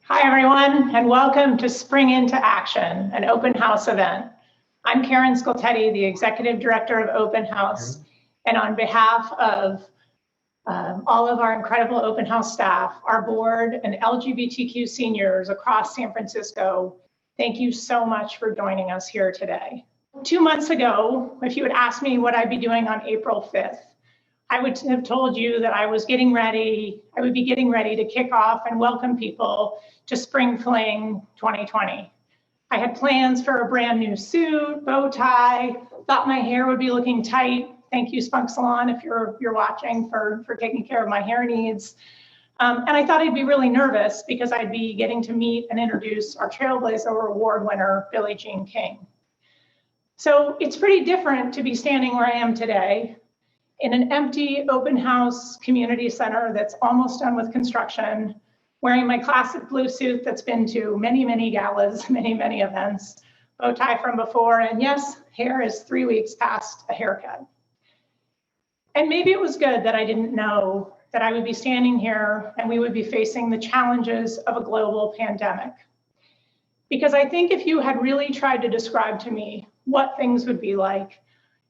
Hi, everyone, and welcome to Spring Into Action, an open house event. I'm Karen Scoltetti, the Executive Director of Open House, and on behalf of all of our incredible open house staff, our board, and LGBTQ seniors across San Francisco, thank you so much for joining us here today. 2 months ago, if you had asked me what I'd be doing on April 5th, I would have told you that I would be getting ready to kick off and welcome people to Spring Fling 2020. I had plans for a brand new suit, bow tie, thought my hair would be looking tight. Thank you, Spunk Salon, if you're watching, for taking care of my hair needs. And I thought I'd be really nervous because I'd be getting to meet and introduce our Trailblazer Award winner, Billie Jean King. So it's pretty different to be standing where I am today in an empty open house community center that's almost done with construction, wearing my classic blue suit that's been to many, many galas, many events, bow tie from before, and yes, hair is 3 weeks past a haircut. And maybe it was good that I didn't know that I would be standing here and we would be facing the challenges of a global pandemic. Because I think if you had really tried to describe to me what things would be like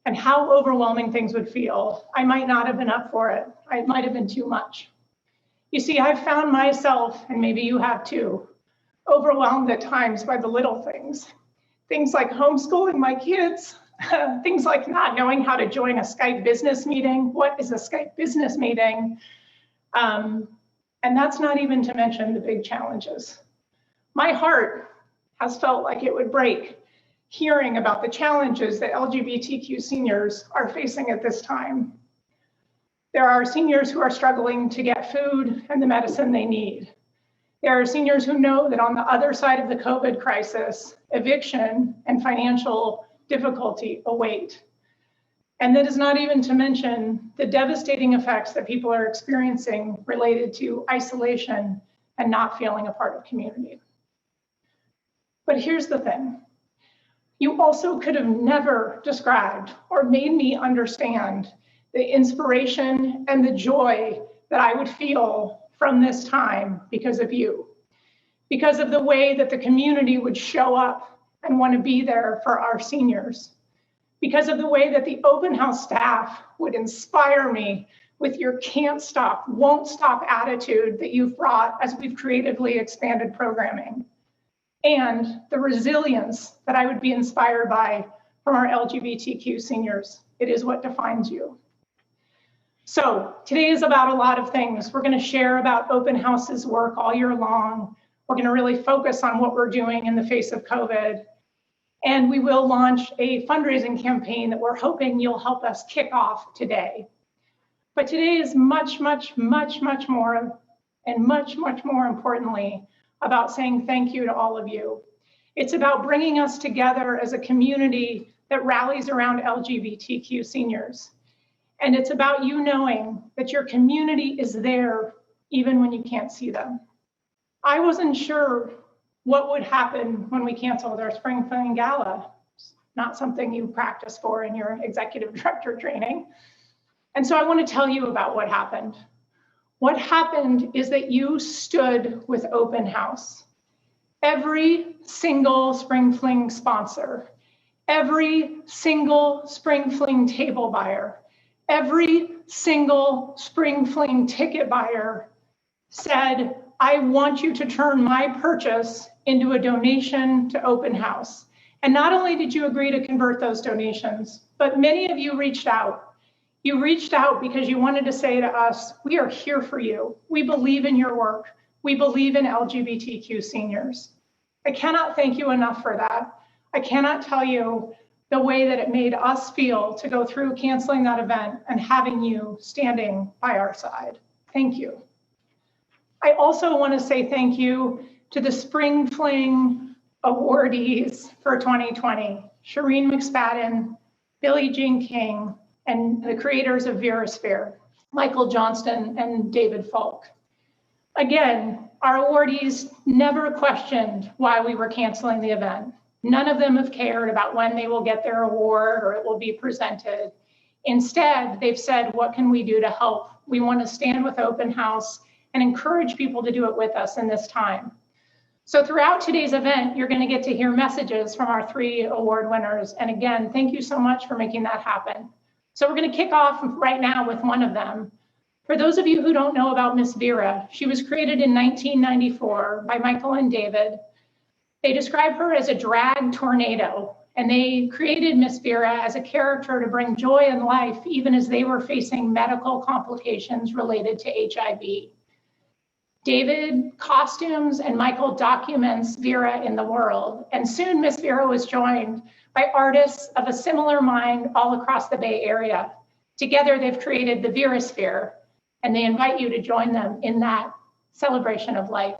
and how overwhelming things would feel, I might not have been up for it. It might have been too much. You see, I've found myself, and maybe you have too, overwhelmed at times by the little things. Things like homeschooling my kids, things like not knowing how to join a Skype business meeting. What is a Skype business meeting? And that's not even to mention the big challenges. My heart has felt like it would break hearing about the challenges that LGBTQ seniors are facing at this time. There are seniors who are struggling to get food and the medicine they need. There are seniors who know that on the other side of the COVID crisis, eviction and financial difficulty await. And that is not even to mention the devastating effects that people are experiencing related to isolation and not feeling a part of community. But here's the thing. You also could have never described or made me understand the inspiration and the joy that I would feel from this time because of you, because of the way that the community would show up and want to be there for our seniors, because of the way that the open house staff would inspire me with your can't stop, won't stop attitude that you've brought as we've creatively expanded programming, and the resilience that I would be inspired by from our LGBTQ seniors. It is what defines you. So today is about a lot of things. We're going to share about Open House's work all year long. We're going to really focus on what we're doing in the face of COVID. And we will launch a fundraising campaign that we're hoping you'll help us kick off today. But today is much more, and much more importantly, about saying thank you to all of you. It's about bringing us together as a community that rallies around LGBTQ seniors. And it's about you knowing that your community is there even when you can't see them. I wasn't sure what would happen when we canceled our Spring Fling Gala. It's not something you practice for in your executive director training. And so I want to tell you about what happened. What happened is that you stood with Open House. Every single Spring Fling sponsor, every single Spring Fling table buyer, every single Spring Fling ticket buyer said, I want you to turn my purchase into a donation to Open House. And not only did you agree to convert those donations, but many of you reached out. You reached out because you wanted to say to us, we are here for you. We believe in your work. We believe in LGBTQ seniors. I cannot thank you enough for that. I cannot tell you the way that it made us feel to go through canceling that event and having you standing by our side. Thank you. I also want to say thank you to the Spring Fling awardees for 2020, Shireen McSpadden, Billie Jean King, and the creators of Verasphere, Michael Johnston and David Falk. Again, our awardees never questioned why we were canceling the event. None of them have cared about when they will get their award or it will be presented. Instead, they've said, what can we do to help? We want to stand with Open House and encourage people to do it with us in this time. So throughout today's event, you're going to get to hear messages from our 3 award winners. And again, thank you so much for making that happen. So we're going to kick off right now with one of them. For those of you who don't know about Miss Vera, she was created in 1994 by Michael and David. They describe her as a drag tornado, and they created Miss Vera as a character to bring joy and life, even as they were facing medical complications related to HIV. David costumes and Michael documents Vera in the world, and soon Miss Vera was joined by artists of a similar mind all across the Bay Area. Together, they've created the Verasphere, and they invite you to join them in that celebration of life.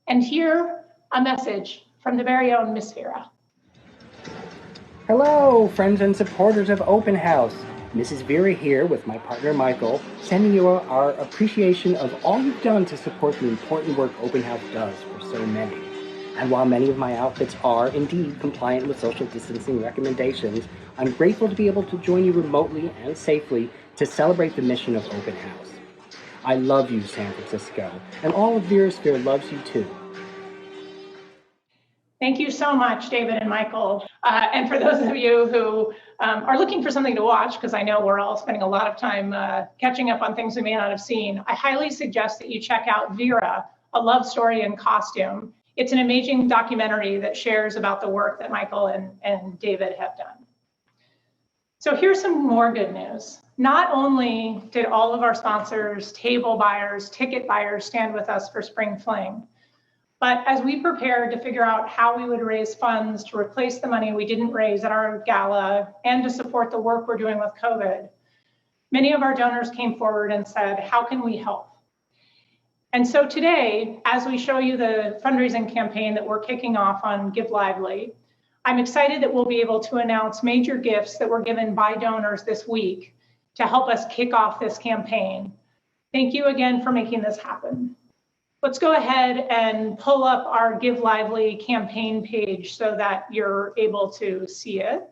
And here, a message from the very own Miss Vera. Hello, friends and supporters of Open House. Mrs. Vera here with my partner Michael, sending you our appreciation of all you've done to support the important work Open House does for so many. And while many of my outfits are indeed compliant with social distancing recommendations, I'm grateful to be able to join you remotely and safely to celebrate the mission of Open House. I love you, San Francisco, and all of Verasphere loves you too. Thank you so much, David and Michael. And for those of you who are looking for something to watch, because I know we're all spending a lot of time catching up on things we may not have seen, I highly suggest that you check out Vera, A Love Story in Costume. It's an amazing documentary that shares about the work that Michael and David have done. So here's some more good news. Not only did all of our sponsors, table buyers, ticket buyers stand with us for Spring Fling, but as we prepared to figure out how we would raise funds to replace the money we didn't raise at our gala and to support the work we're doing with COVID, many of our donors came forward and said, how can we help? And so today, as we show you the fundraising campaign that we're kicking off on Give Lively, I'm excited that we'll be able to announce major gifts that were given by donors this week to help us kick off this campaign. Thank you again for making this happen. Let's go ahead and pull up our Give Lively campaign page so that you're able to see it.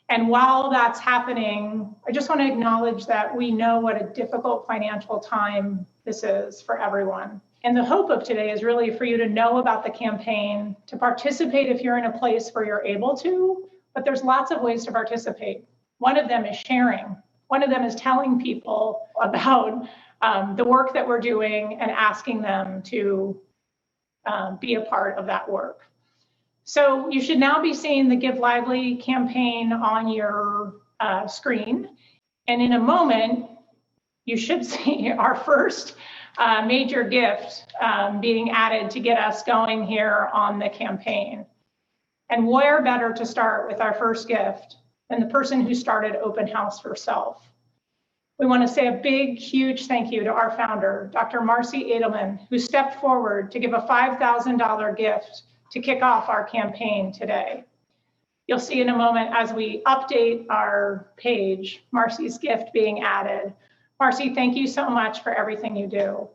And while that's happening, I just want to acknowledge that we know what a difficult financial time this is for everyone. And the hope of today is really for you to know about the campaign, to participate if you're in a place where you're able to, but there's lots of ways to participate. One of them is sharing. One of them is telling people about the work that we're doing and asking them to be a part of that work. So you should now be seeing the Give Lively campaign on your screen. And in a moment, you should see our first major gift being added to get us going here on the campaign. And where better to start with our first gift than the person who started Open House herself. We want to say a big, huge thank you to our founder, Dr. Marcy Edelman, who stepped forward to give a $5,000 gift to kick off our campaign today. You'll see in a moment as we update our page, Marcy's gift being added. Marcy, thank you so much for everything you do.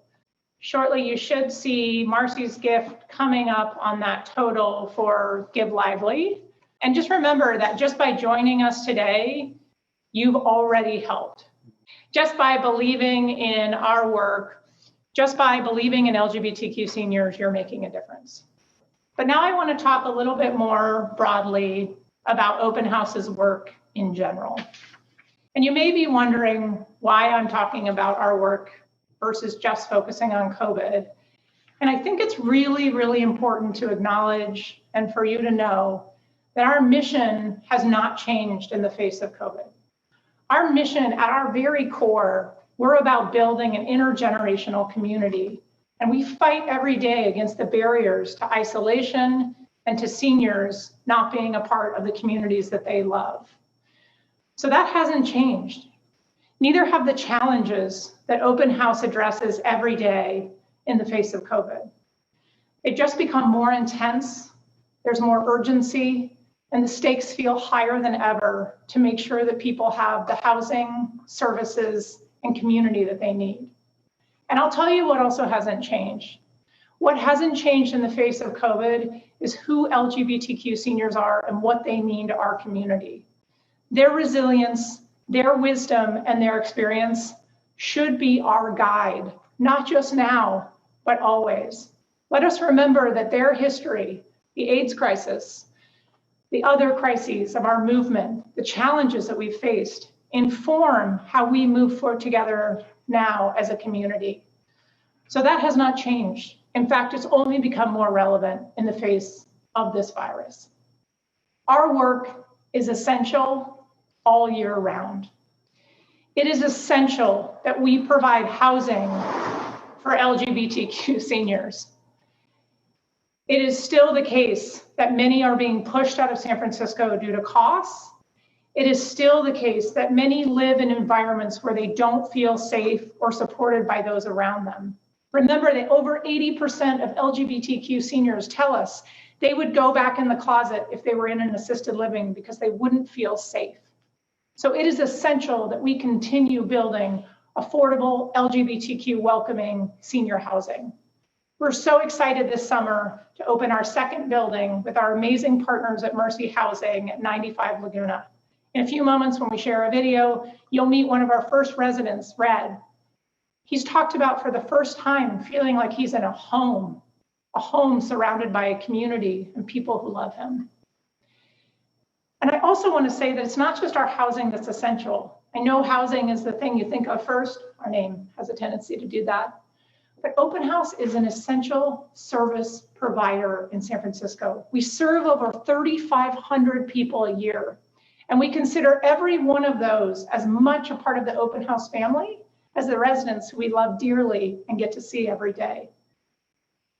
Shortly, you should see Marcy's gift coming up on that total for Give Lively. And just remember that just by joining us today, you've already helped. Just by believing in our work, just by believing in LGBTQ seniors, you're making a difference. But now I want to talk a little bit more broadly about Open House's work in general. And you may be wondering why I'm talking about our work versus just focusing on COVID. And I think it's really, really important to acknowledge and for you to know that our mission has not changed in the face of COVID. Our mission at our very core, we're about building an intergenerational community. And we fight every day against the barriers to isolation and to seniors not being a part of the communities that they love. So that hasn't changed. Neither have the challenges that Open House addresses every day in the face of COVID. They've just become more intense, there's more urgency, and the stakes feel higher than ever to make sure that people have the housing, services, and community that they need. And I'll tell you what also hasn't changed. What hasn't changed in the face of COVID is who LGBTQ seniors are and what they mean to our community. Their resilience, their wisdom, and their experience should be our guide, not just now, but always. Let us remember that their history, the AIDS crisis, the other crises of our movement, the challenges that we've faced, inform how we move forward together now as a community. So that has not changed. In fact, it's only become more relevant in the face of this virus. Our work is essential all year round. It is essential that we provide housing for LGBTQ seniors. It is still the case that many are being pushed out of San Francisco due to costs. It is still the case that many live in environments where they don't feel safe or supported by those around them. Remember that over 80% of LGBTQ seniors tell us they would go back in the closet if they were in an assisted living because they wouldn't feel safe. So it is essential that we continue building affordable LGBTQ welcoming senior housing. We're so excited this summer to open our second building with our amazing partners at Mercy Housing at 95 Laguna. In a few moments when we share a video, you'll meet one of our first residents, Red. He's talked about for the first time feeling like he's in a home surrounded by a community and people who love him. And I also want to say that it's not just our housing that's essential. I know housing is the thing you think of first. Our name has a tendency to do that. But Openhouse is an essential service provider in San Francisco. We serve over 3,500 people a year, and we consider every one of those as much a part of the Openhouse family as the residents who we love dearly and get to see every day.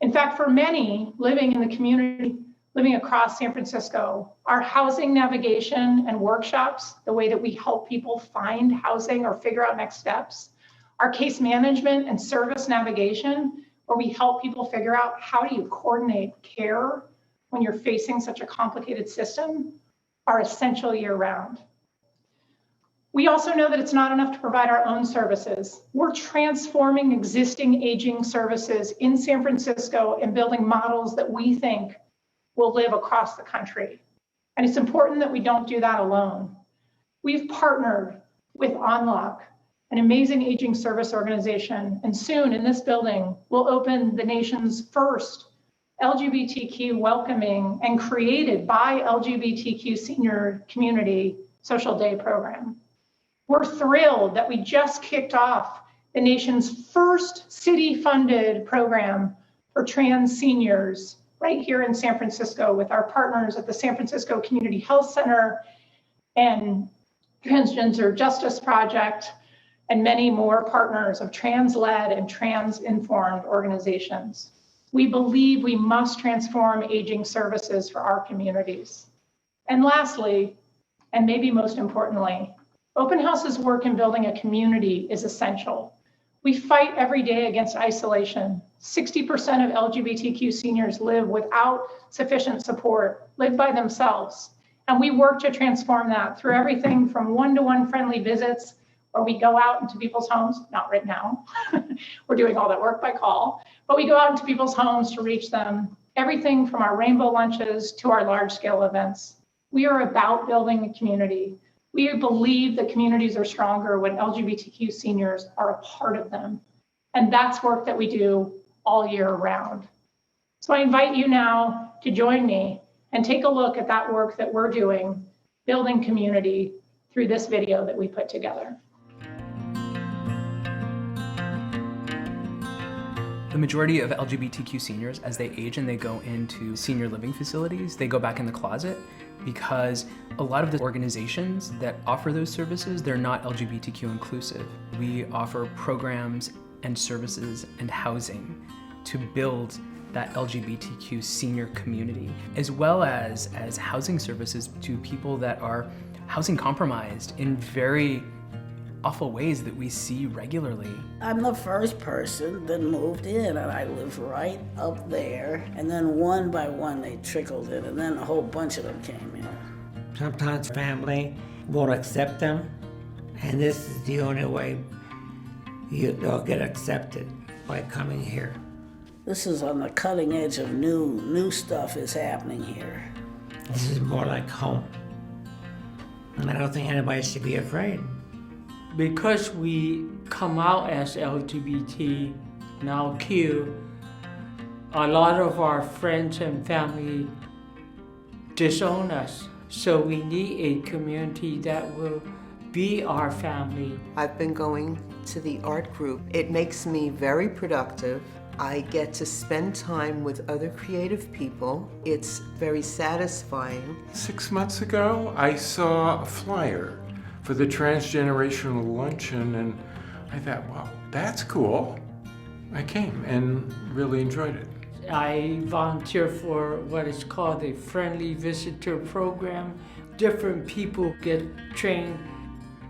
In fact, for many living in the community, living across San Francisco, our housing navigation and workshops, the way that we help people find housing or figure out next steps, our case management and service navigation, where we help people figure out how do you coordinate care when you're facing such a complicated system, are essential year round. We also know that it's not enough to provide our own services. We're transforming existing aging services in San Francisco and building models that we think will live across the country. And it's important that we don't do that alone. We've partnered with Unlock, an amazing aging service organization, and soon in this building, we'll open the nation's first LGBTQ welcoming and created by LGBTQ Senior Community Social Day program. We're thrilled that we just kicked off the nation's first city-funded program for trans seniors right here in San Francisco with our partners at the San Francisco Community Health Center and Transgender Justice Project, and many more partners of trans-led and trans-informed organizations. We believe we must transform aging services for our communities. And lastly, and maybe most importantly, Openhouse's work in building a community is essential. We fight every day against isolation. 60% of LGBTQ seniors live without sufficient support, live by themselves. And we work to transform that through everything from one-to-one friendly visits, where we go out into people's homes, not right now, we're doing all that work by call, but we go out into people's homes to reach them, everything from our rainbow lunches to our large-scale events. We are about building a community. We believe that communities are stronger when LGBTQ seniors are a part of them. And that's work that we do all year round. So I invite you now to join me and take a look at that work that we're doing, building community, through this video that we put together. The majority of LGBTQ seniors, as they age and they go into senior living facilities, they go back in the closet because a lot of the organizations that offer those services, they're not LGBTQ inclusive. We offer programs and services and housing to build that LGBTQ senior community, as well as housing services to people that are housing compromised in very awful ways that we see regularly. I'm the first person that moved in, and I live right up there. And then one by one they trickled in, and then a whole bunch of them came in. Sometimes family won't accept them, and this is the only way they'll get accepted, by coming here. This is on the cutting edge of new stuff is happening here. This is more like home. And I don't think anybody should be afraid. Because we come out as LGBT, now Q, a lot of our friends and family disown us. So we need a community that will be our family. I've been going to the art group. It makes me very productive. I get to spend time with other creative people. It's very satisfying. 6 months ago, I saw a flyer for the transgenerational luncheon, and I thought, wow, that's cool. I came and really enjoyed it. I volunteer for what is called a friendly visitor program. Different people get trained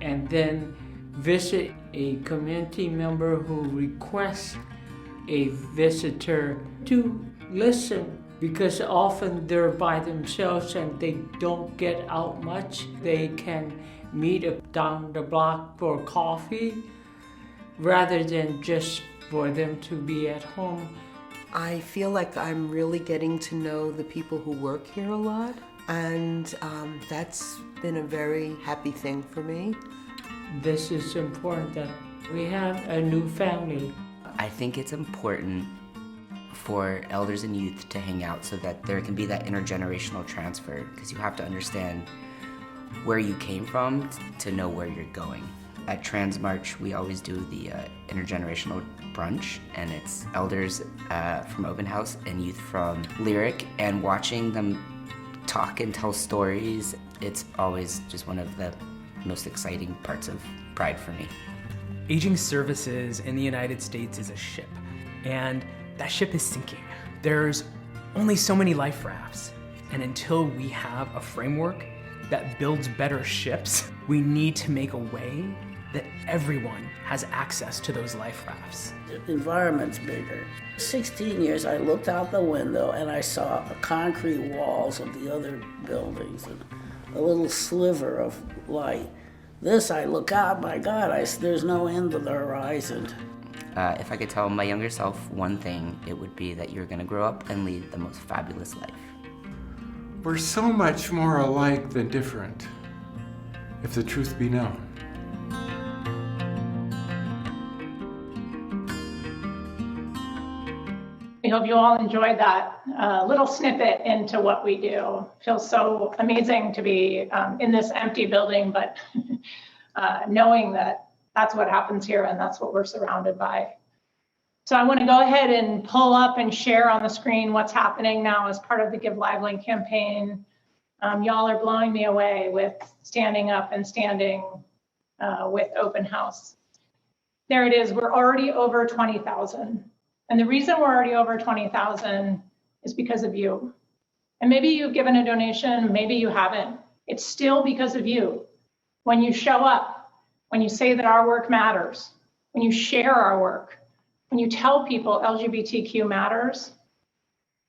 and then visit a community member who requests a visitor to listen, because often they're by themselves and they don't get out much. They can meet up down the block for coffee rather than just for them to be at home. I feel like I'm really getting to know the people who work here a lot, and that's been a very happy thing for me. This is important that we have a new family. I think it's important for elders and youth to hang out so that there can be that intergenerational transfer, because you have to understand where you came from to know where you're going. At Trans March, we always do the intergenerational brunch, and it's elders from Open House and youth from Lyric, and watching them talk and tell stories, it's always just one of the most exciting parts of Pride for me. Aging services in the United States is a ship, and that ship is sinking. There's only so many life rafts, and until we have a framework that builds better ships, we need to make a way that everyone has access to those life rafts. The environment's bigger. 16 years, I looked out the window and I saw the concrete walls of the other buildings and a little sliver of light. This, I look out, my God, there's no end to the horizon. If I could tell my younger self one thing, it would be that you're gonna grow up and lead the most fabulous life. We're so much more alike than different, if the truth be known. We hope you all enjoyed that little snippet into what we do. Feels so amazing to be in this empty building, but knowing that that's what happens here and that's what we're surrounded by. So I want to go ahead and pull up and share on the screen what's happening now as part of the Give Lively campaign. Y'all are blowing me away with standing up and standing with Open House. There it is, we're already over 20,000. And the reason we're already over 20,000 is because of you. And maybe you've given a donation, maybe you haven't. It's still because of you. When you show up, when you say that our work matters, when you share our work, when you tell people LGBTQ matters,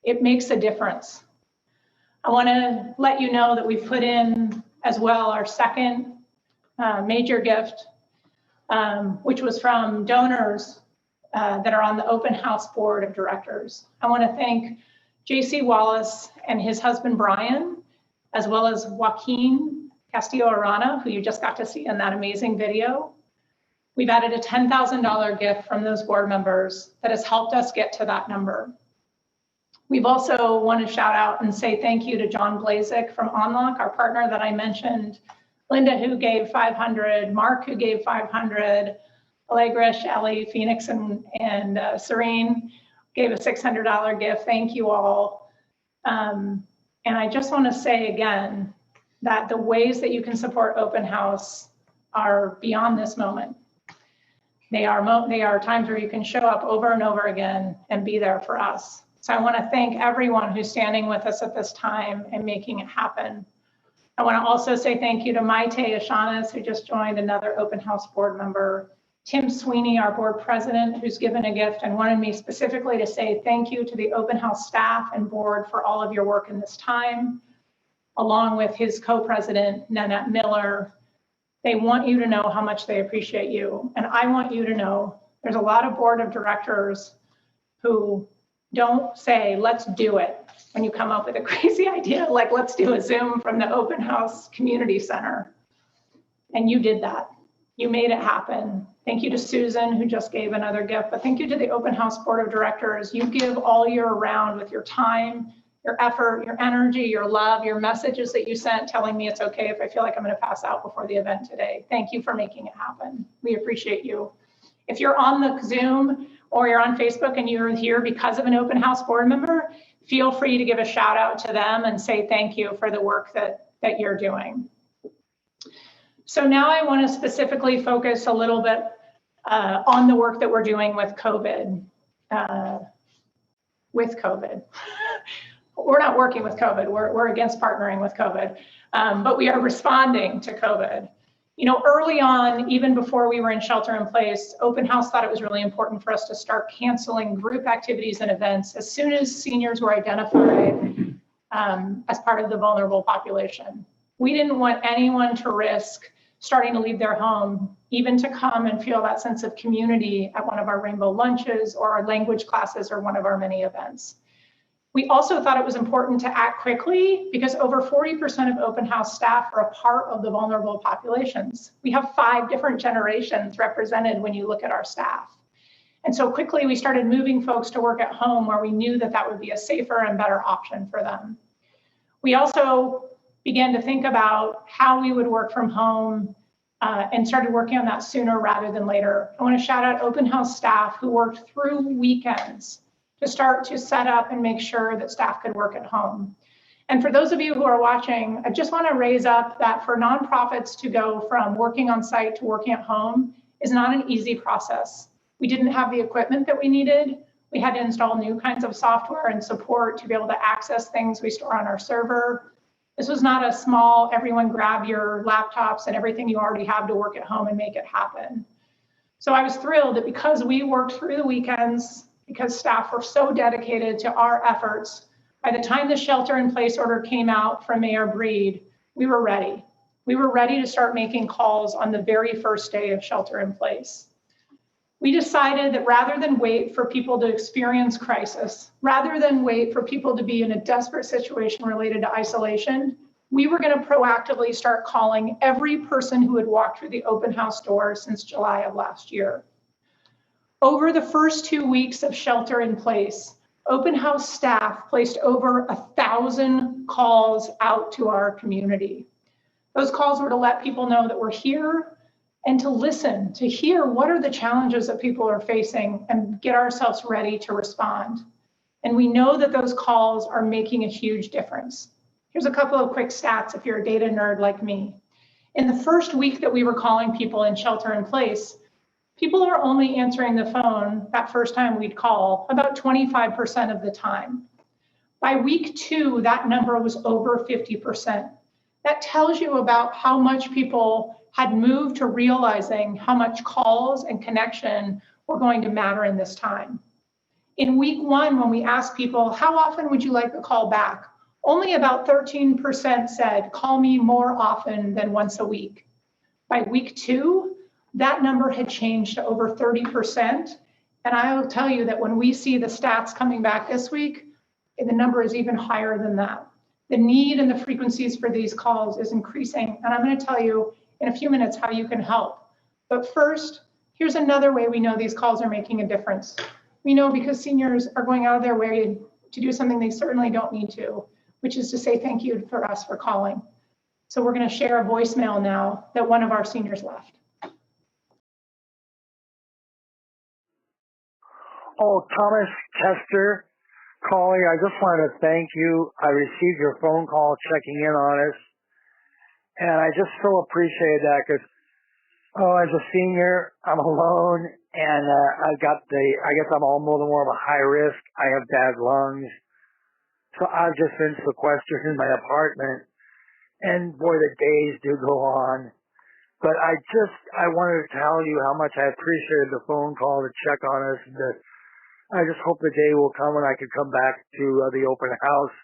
it makes a difference. I want to let you know that we've put in as well our second major gift, which was from donors that are on the Open House Board of Directors. I want to thank J.C. Wallace and his husband Brian, as well as Joaquin Castillo-Arana, who you just got to see in that amazing video. We've added a $10,000 gift from those board members that has helped us get to that number. We've also want to shout out and say thank you to John Blazik from Unlock, our partner that I mentioned, Linda, who gave 500, Mark, who gave 500, Allegra, Shelley, Phoenix, and Serene gave a $600 gift. Thank you all. And I just want to say again that the ways that you can support Open House are beyond this moment. They are times where you can show up over and over again and be there for us. So I want to thank everyone who's standing with us at this time and making it happen. I want to also say thank you to Maite Ashanas, who just joined, another Open House board member. Tim Sweeney, our board president, who's given a gift and wanted me specifically to say thank you to the Open House staff and board for all of your work in this time, along with his co-president, Nanette Miller. They want you to know how much they appreciate you. And I want you to know there's a lot of board of directors who don't say, let's do it, when you come up with a crazy idea, like let's do a Zoom from the Open House Community Center. And you did that. You made it happen. Thank you to Susan, who just gave another gift, but thank you to the Open House Board of Directors. You give all year round with your time, your effort, your energy, your love, your messages that you sent telling me it's okay if I feel like I'm going to pass out before the event today. Thank you for making it happen. We appreciate you. If you're on the Zoom or you're on Facebook and you're here because of an Open House board member, feel free to give a shout out to them and say thank you for the work that you're doing. So now I want to specifically focus a little bit on the work that we're doing with COVID. We're not working with COVID. We're against partnering with COVID, but we are responding to COVID. You know, early on, even before we were in shelter in place, Open House thought it was really important for us to start canceling group activities and events as soon as seniors were identified as part of the vulnerable population. We didn't want anyone to risk starting to leave their home, even to come and feel that sense of community at one of our rainbow lunches or our language classes or one of our many events. We also thought it was important to act quickly because over 40% of Open House staff are a part of the vulnerable populations. We have 5 different generations represented when you look at our staff. And so quickly we started moving folks to work at home where we knew that that would be a safer and better option for them. We also began to think about how we would work from home and started working on that sooner rather than later. I want to shout out Open House staff who worked through weekends to start to set up and make sure that staff could work at home. And for those of you who are watching, I just want to raise up that for nonprofits to go from working on site to working at home is not an easy process. We didn't have the equipment that we needed. We had to install new kinds of software and support to be able to access things we store on our server. This was not a small, everyone grab your laptops and everything you already have to work at home and make it happen. So I was thrilled that because we worked through the weekends, because staff were so dedicated to our efforts, by the time the shelter in place order came out from Mayor Breed, we were ready. We were ready to start making calls on the very first day of shelter in place. We decided that rather than wait for people to experience crisis, rather than wait for people to be in a desperate situation related to isolation, we were going to proactively start calling every person who had walked through the Open House doors since July of last year. Over the first 2 weeks of shelter in place, Open House staff placed over 1,000 calls out to our community. Those calls were to let people know that we're here and to listen, to hear what are the challenges that people are facing and get ourselves ready to respond. And we know that those calls are making a huge difference. Here's a couple of quick stats if you're a data nerd like me. In the first week that we were calling people in shelter in place, people are only answering the phone that first time we'd call about 25% of the time. By week 2, that number was over 50%. That tells you about how much people had moved to realizing how much calls and connection were going to matter in this time. In week 1, when we asked people, how often would you like a call back? Only about 13% said, call me more often than once a week. By week 2, that number had changed to over 30%. And I will tell you that when we see the stats coming back this week, the number is even higher than that. The need and the frequencies for these calls is increasing. And I'm going to tell you in a few minutes how you can help. But first, here's another way we know these calls are making a difference. We know because seniors are going out of their way to do something they certainly don't need to, which is to say thank you for us for calling. So we're going to share a voicemail now that one of our seniors left. Oh, Thomas Chester calling. I just wanted to thank you. I received your phone call checking in on us. And I just so appreciate that because, as a senior, I'm alone and I guess I'm all more of a high risk. I have bad lungs. So I've just been sequestered in my apartment. And boy, the days do go on. But I wanted to tell you how much I appreciated the phone call to check on us. And I just hope the day will come when I can come back to the open house.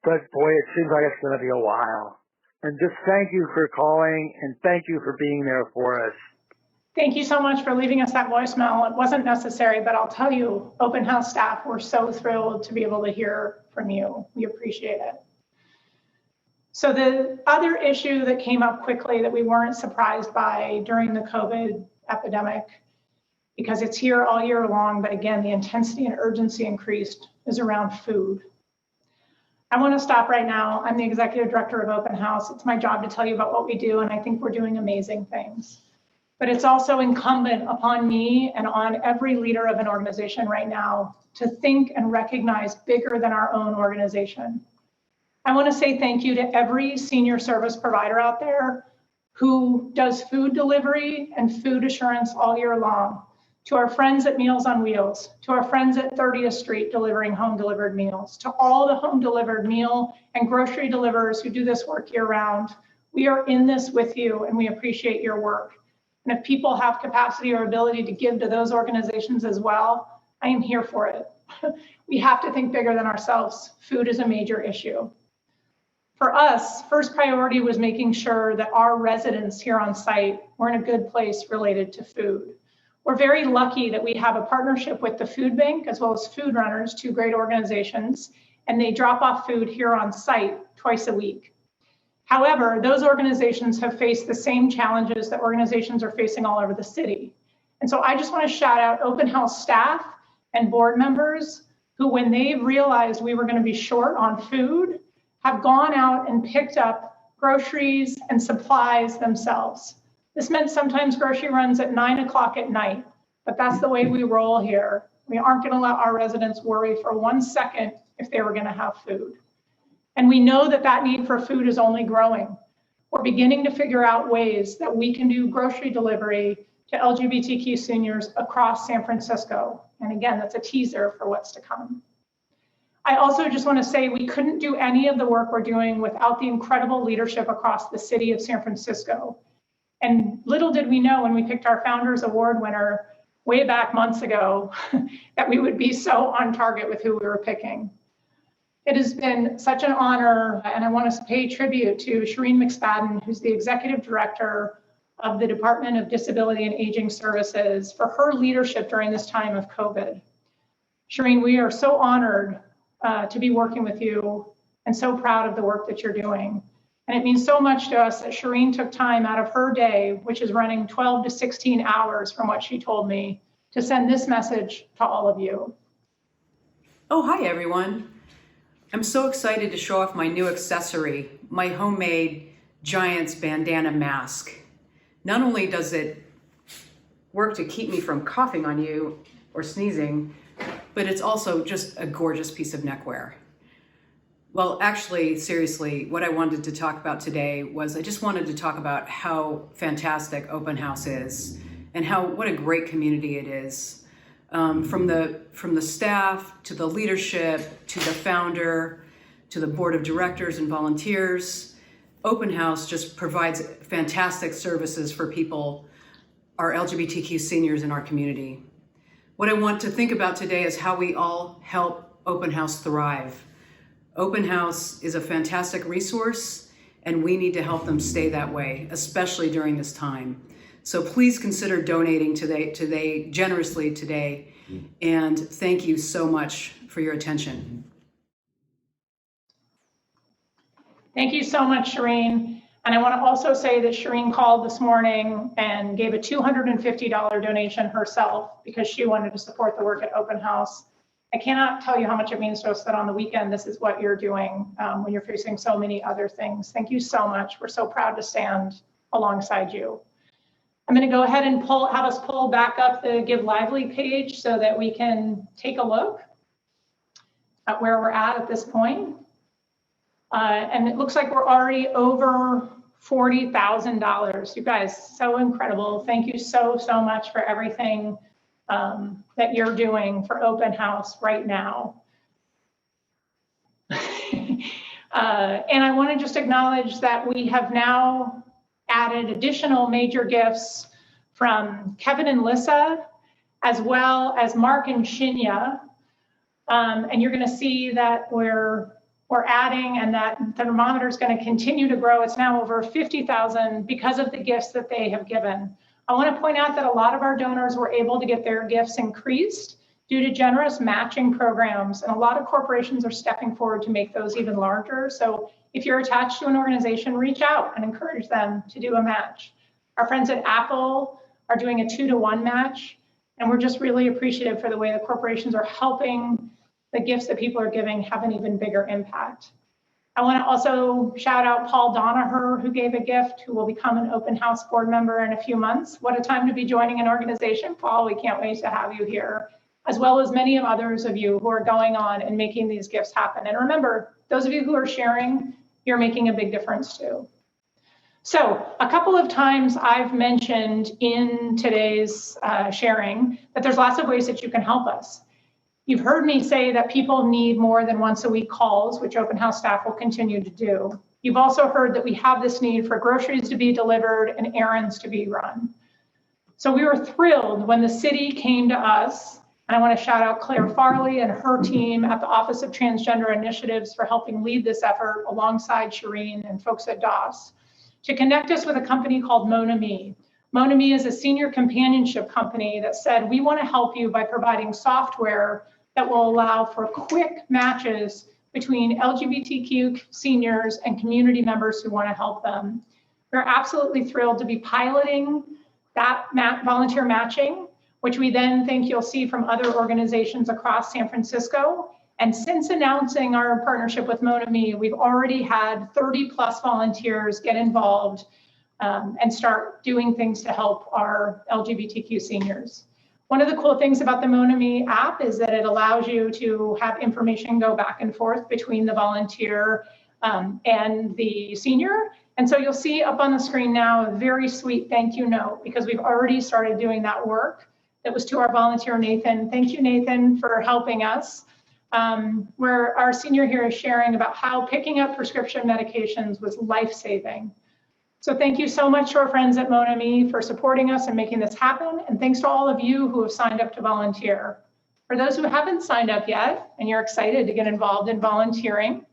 But boy, it seems like it's going to be a while. And just thank you for calling and thank you for being there for us. Thank you so much for leaving us that voicemail. It wasn't necessary, but I'll tell you, Open House staff were so thrilled to be able to hear from you. We appreciate it. So the other issue that came up quickly that we weren't surprised by during the COVID epidemic because it's here all year long, but again, the intensity and urgency increased is around food. I want to stop right now. I'm the executive director of Open House. It's my job to tell you about what we do, and I think we're doing amazing things. But it's also incumbent upon me and on every leader of an organization right now to think and recognize bigger than our own organization. I want to say thank you to every senior service provider out there who does food delivery and food assurance all year long, to our friends at Meals on Wheels, to our friends at 30th Street delivering home delivered meals, to all the home delivered meal and grocery deliverers who do this work year round. We are in this with you and we appreciate your work. And if people have capacity or ability to give to those organizations as well, I am here for it. We have to think bigger than ourselves. Food is a major issue. For us, first priority was making sure that our residents here on site were in a good place related to food. We're very lucky that we have a partnership with the Food Bank as well as Food Runners, two great organizations, and they drop off food here on site twice a week. However, those organizations have faced the same challenges that organizations are facing all over the city. And so I just want to shout out Open House staff and board members who, when they realized we were going to be short on food, have gone out and picked up groceries and supplies themselves. This meant sometimes grocery runs at 9 o'clock at night, but that's the way we roll here. We aren't going to let our residents worry for 1 second if they were going to have food. And we know that that need for food is only growing. We're beginning to figure out ways that we can do grocery delivery to LGBTQ seniors across San Francisco. And again, that's a teaser for what's to come. I also just want to say we couldn't do any of the work we're doing without the incredible leadership across the city of San Francisco. And little did we know when we picked our Founders Award winner way back months ago that we would be so on target with who we were picking. It has been such an honor, and I want to pay tribute to Shireen McSpadden, who's the Executive Director of the Department of Disability and Aging Services, for her leadership during this time of COVID. Shireen, we are so honored to be working with you and so proud of the work that you're doing. And it means so much to us that Shireen took time out of her day, which is running 12 to 16 hours from what she told me, to send this message to all of you. Oh, hi everyone. I'm so excited to show off my new accessory, my homemade Giants bandana mask. Not only does it work to keep me from coughing on you or sneezing, but it's also just a gorgeous piece of neckwear. Well, actually, seriously, what I wanted to talk about today was I just wanted to talk about how fantastic Open House is and what a great community it is. From the staff to the leadership to the founder to the board of directors and volunteers, Open House just provides fantastic services for people, our LGBTQ seniors in our community. What I want to think about today is how we all help Open House thrive. Open House is a fantastic resource, and we need to help them stay that way, especially during this time. So please consider donating today generously today, and thank you so much for your attention. Thank you so much, Shireen. And I want to also say that Shireen called this morning and gave a $250 donation herself because she wanted to support the work at Open House. I cannot tell you how much it means to us that on the weekend, this is what you're doing when you're facing so many other things. Thank you so much. We're so proud to stand alongside you. I'm going to go ahead and have us pull back up the Give Lively page so that we can take a look at where we're at this point. And it looks like we're already over $40,000. You guys, so incredible. Thank you so much for everything that you're doing for Open House right now. And I want to just acknowledge that we have now added additional major gifts from Kevin and Lissa, as well as Mark and Shinya. And you're going to see that we're adding, and that the thermometer is going to continue to grow. It's now over 50,000 because of the gifts that they have given. I want to point out that a lot of our donors were able to get their gifts increased due to generous matching programs, and a lot of corporations are stepping forward to make those even larger. So if you're attached to an organization, reach out and encourage them to do a match. Our friends at Apple are doing a 2-to-1 match. And we're just really appreciative for the way the corporations are helping the gifts that people are giving have an even bigger impact. I want to also shout out Paul Donaher, who gave a gift, who will become an Open House board member in a few months. What a time to be joining an organization, Paul. We can't wait to have you here, as well as many of others of you who are going on and making these gifts happen. And remember, those of you who are sharing, you're making a big difference too. So a couple of times I've mentioned in today's sharing that there's lots of ways that you can help us. You've heard me say that people need more than once a week calls, which Open House staff will continue to do. You've also heard that we have this need for groceries to be delivered and errands to be run. So we were thrilled when the city came to us, and I want to shout out Claire Farley and her team at the Office of Transgender Initiatives for helping lead this effort alongside Shireen and folks at DOS, to connect us with a company called Mon Ami. Mon Ami is a senior companionship company that said, we want to help you by providing software that will allow for quick matches between LGBTQ seniors and community members who want to help them. We're absolutely thrilled to be piloting that volunteer matching, which we then think you'll see from other organizations across San Francisco. And since announcing our partnership with Mon Ami, we've already had 30 plus volunteers get involved and start doing things to help our LGBTQ seniors. One of the cool things about the Mon Ami app is that it allows you to have information go back and forth between the volunteer and the senior. And so you'll see up on the screen now a very sweet thank you note, because we've already started doing that work. That was to our volunteer, Nathan. Thank you, Nathan, for helping us. Where our senior here is sharing about how picking up prescription medications was life-saving. So thank you so much to our friends at Mon Ami for supporting us and making this happen. And thanks to all of you who have signed up to volunteer. For those who haven't signed up yet and you're excited to get involved in volunteering,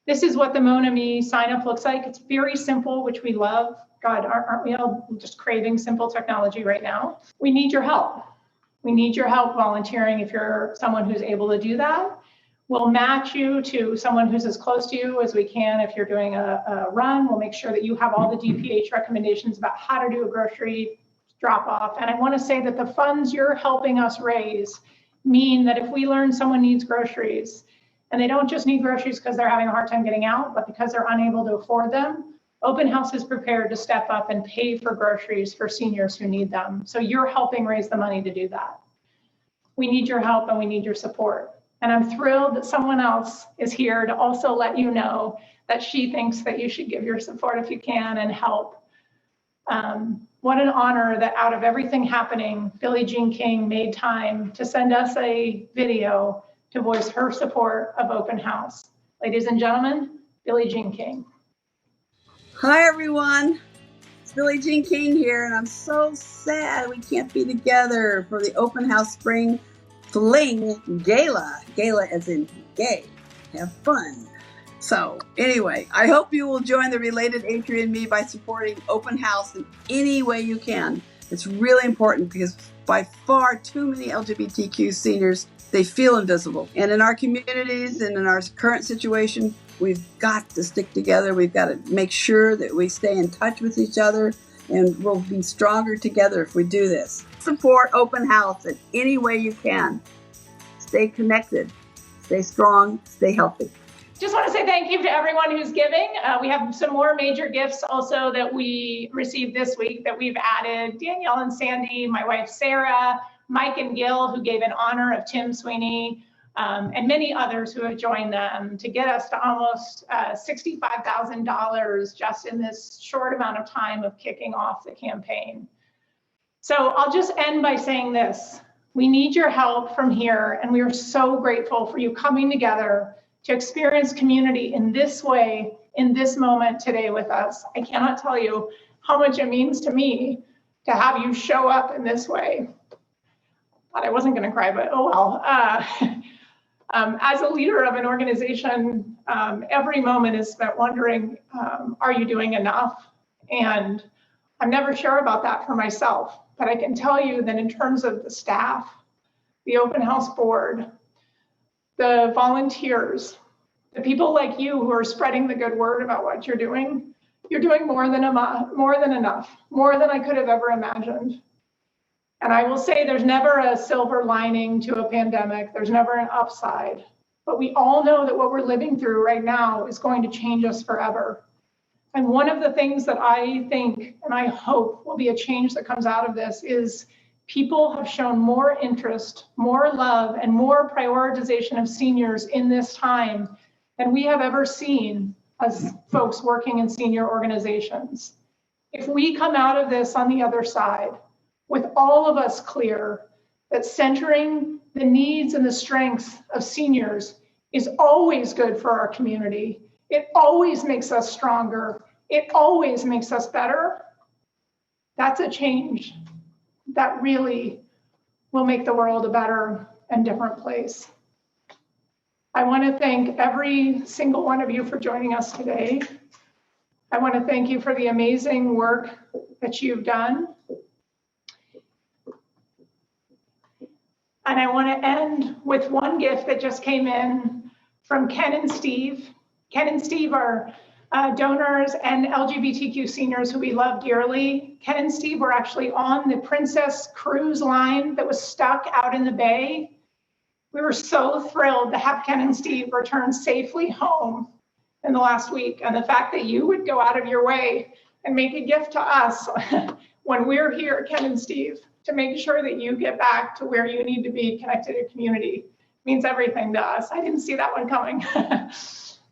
this is what the Mon Ami sign up looks like. It's very simple, which we love. God, aren't we all just craving simple technology right now? We need your help. We need your help volunteering if you're someone who's able to do that. We'll match you to someone who's as close to you as we can. If you're doing a run, we'll make sure that you have all the DPH recommendations about how to do a grocery drop off. And I want to say that the funds you're helping us raise mean that if we learn someone needs groceries, and they don't just need groceries because they're having a hard time getting out, but because they're unable to afford them, Open House is prepared to step up and pay for groceries for seniors who need them. So you're helping raise the money to do that. We need your help and we need your support. And I'm thrilled that someone else is here to also let you know that she thinks that you should give your support if you can and help. What an honor that out of everything happening, Billie Jean King made time to send us a video to voice her support of Open House. Ladies and gentlemen, Billie Jean King. Hi, everyone. It's Billie Jean King here, and I'm so sad we can't be together for the Open House Spring Fling Gala. Gala as in gay. Have fun. So anyway, I hope you will join the Related Atria and me by supporting Open House in any way you can. It's really important because by far too many LGBTQ seniors, they feel invisible. And in our communities and in our current situation, we've got to stick together. We've got to make sure that we stay in touch with each other, and we'll be stronger together if we do this. Support Open House in any way you can. Stay connected, stay strong, stay healthy. Just want to say thank you to everyone who's giving. We have some more major gifts also that we received this week that we've added. Danielle and Sandy, my wife Sarah, Mike and Gil, who gave in honor of Tim Sweeney, and many others who have joined them to get us to almost $65,000 just in this short amount of time of kicking off the campaign. So I'll just end by saying this. We need your help from here, and we are so grateful for you coming together to experience community in this way, in this moment today with us. I cannot tell you how much it means to me to have you show up in this way. Thought I wasn't going to cry, but oh well. As a leader of an organization, every moment is spent wondering, are you doing enough? And I'm never sure about that for myself, but I can tell you that in terms of the staff, the Open House board, the volunteers, the people like you who are spreading the good word about what you're doing more than enough, more than I could have ever imagined. And I will say there's never a silver lining to a pandemic. There's never an upside. But we all know that what we're living through right now is going to change us forever. And one of the things that I think and I hope will be a change that comes out of this is people have shown more interest, more love, and more prioritization of seniors in this time than we have ever seen as folks working in senior organizations. If we come out of this on the other side, with all of us clear that centering the needs and the strengths of seniors is always good for our community, it always makes us stronger, it always makes us better, that's a change that really will make the world a better and different place. I want to thank every single one of you for joining us today. I want to thank you for the amazing work that you've done. And I want to end with one gift that just came in from Ken and Steve. Ken and Steve are donors and LGBTQ seniors who we love dearly. Ken and Steve were actually on the Princess cruise line that was stuck out in the bay. We were so thrilled to have Ken and Steve return safely home in the last week. And the fact that you would go out of your way and make a gift to us when we're here, Ken and Steve, to make sure that you get back to where you need to be connected to community means everything to us. I didn't see that one coming.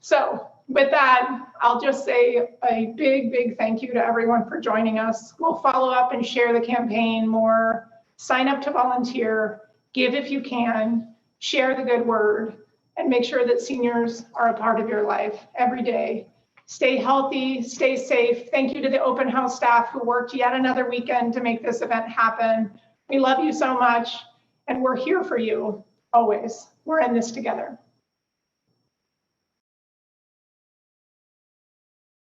So with that, I'll just say a big, big thank you to everyone for joining us. We'll follow up and share the campaign more. Sign up to volunteer, give if you can, share the good word, and make sure that seniors are a part of your life every day. Stay healthy, stay safe. Thank you to the Open House staff who worked yet another weekend to make this event happen. We love you so much, and we're here for you always. We're in this together.